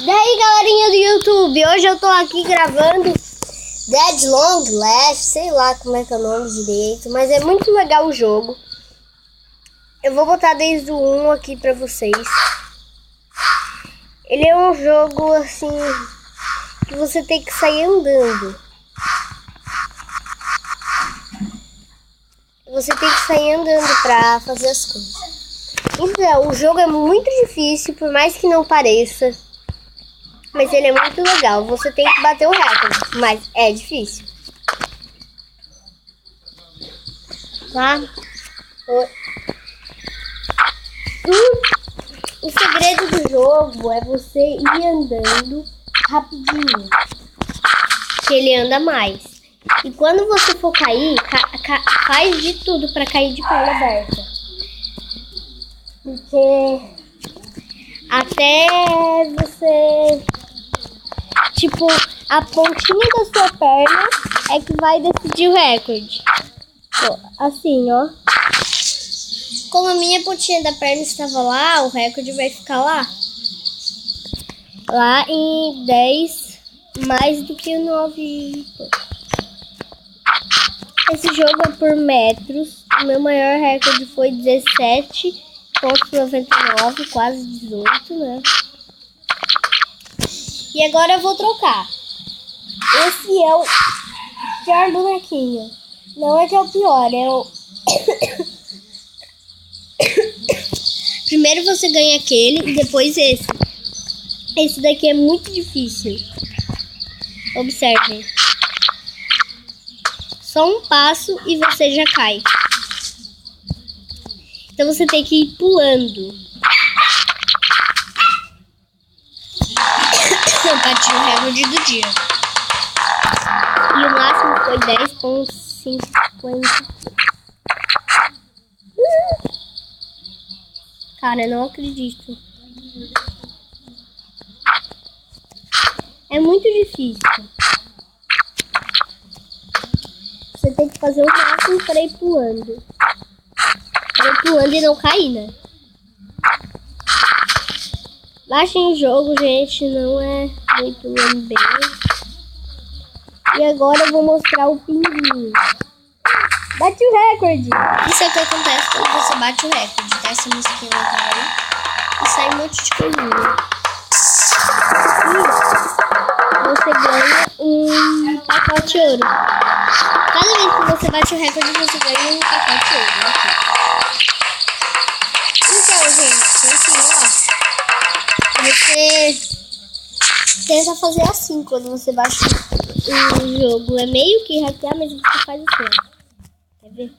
Daí, galerinha do YouTube, hoje eu tô aqui gravando Dead Long Last, sei lá como é que é o nome direito, mas é muito legal o jogo. Eu vou botar desde o 1 aqui pra vocês. Ele é um jogo assim que você tem que sair andando. Você tem que sair andando pra fazer as coisas. Então, o jogo é muito difícil, por mais que não pareça. Mas ele é muito legal. Você tem que bater o recorde, mas é difícil. Tá? O segredo do jogo é você ir andando rapidinho. Que ele anda mais. E quando você for cair, faz de tudo para cair de perna aberta. Porque até você... Tipo, a pontinha da sua perna é que vai decidir o recorde. Assim, ó. Como a minha pontinha da perna estava lá, o recorde vai ficar lá. Lá em 10, mais do que 9. Esse jogo é por metros. O meu maior recorde foi 17,99, quase 18, né? E agora eu vou trocar. Esse é o pior bonequinho. Não é que é o pior, é o... Primeiro você ganha aquele e depois esse. Esse daqui é muito difícil. Observem. Só um passo e você já cai. Então você tem que ir pulando. Eu bati o recorde do dia. E o máximo foi 10,50. Cara, eu não acredito. É muito difícil. Você tem que fazer o máximo para ir pulando. Para ir pulando e não cair, né? Baixem o jogo, gente. Não é muito bem. E agora eu vou mostrar o pinguim. Bate o recorde. Isso é o que acontece quando você bate o recorde. Tá essa musiquinha legal e sai um monte de coisinha. E você ganha um pacote ouro. Cada vez que você bate o recorde, você ganha um pacote ouro. Aqui. Então, gente, assim, ó. Você tenta fazer assim quando você baixa o jogo. É meio que hackear, mas você faz assim, ó. Quer ver?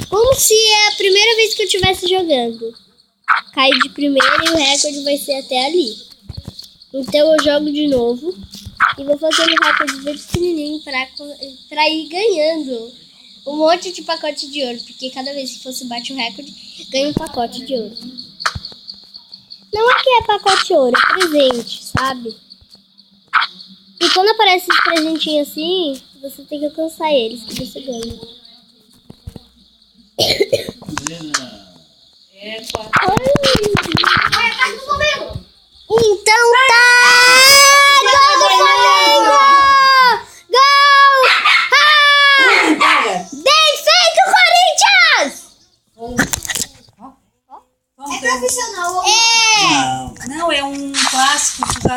Como se é a primeira vez que eu estivesse jogando. Cai de primeira e o recorde vai ser até ali. Então eu jogo de novo. E vou fazer um recorde bem pequenininho pra ir ganhando um monte de pacote de ouro. Porque cada vez que você bate o recorde, ganha um pacote de ouro. Não é que é pacote ouro, é presente, sabe? E quando aparece esse presentinho assim, você tem que alcançar eles, que você ganha. Então tá! Gol do Flamengo! Gol! Ah! Bem feito, Corinthians! É profissional? É! Não, é um clássico que é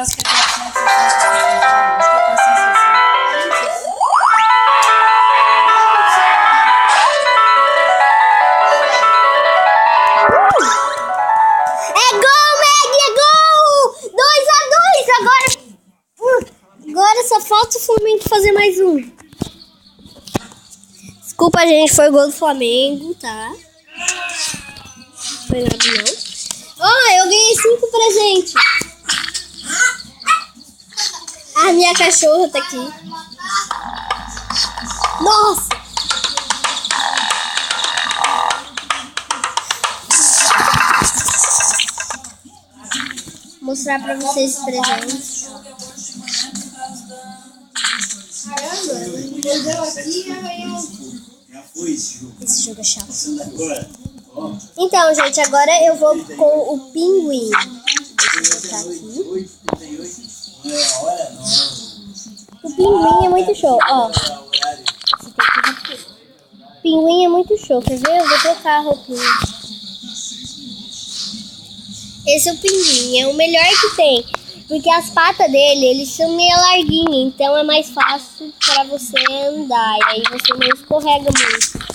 Agora só falta o Flamengo fazer mais um. Desculpa, gente, foi gol do Flamengo, tá? Foi nada não. Ó, eu ganhei 5 presentes. A minha cachorra tá aqui. Nossa! Vou mostrar pra vocês os presentes. Caramba, eu aqui e esse jogo é chato. Então, gente, agora eu vou com o pinguim. Deixa eu botar aqui. O pinguim é muito show, ó. O pinguim é muito show, quer ver? Eu vou trocar a roupinha. Esse é o pinguim, é o melhor que tem. Porque as patas dele, eles são meio larguinhas, então é mais fácil para você andar. E aí você não escorrega muito.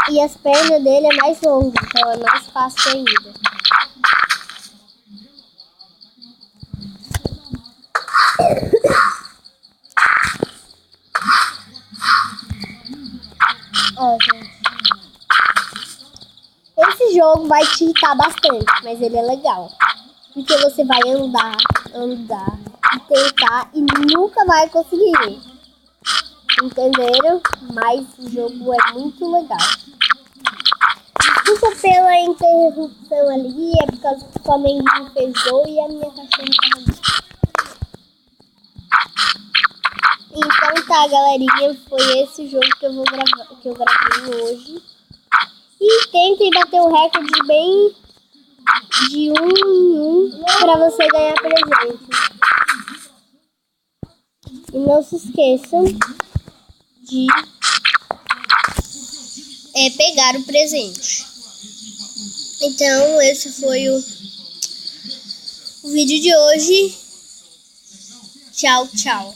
E as pernas dele é mais longas, então é mais fácil ainda. Ó, gente. Esse jogo vai te irritar bastante, mas ele é legal. Porque você vai andar e tentar e nunca vai conseguir. Entenderam? Mas o jogo é muito legal. Desculpa pela interrupção ali, é por causa que o Flamengo fez gol e a minha cachorra tá ali. Então tá, galerinha, foi esse jogo que eu gravei hoje. E tentem bater o recorde bem de 1 em 1 para você ganhar presente. E não se esqueçam de pegar o presente. Então esse foi o vídeo de hoje. Tchau, tchau.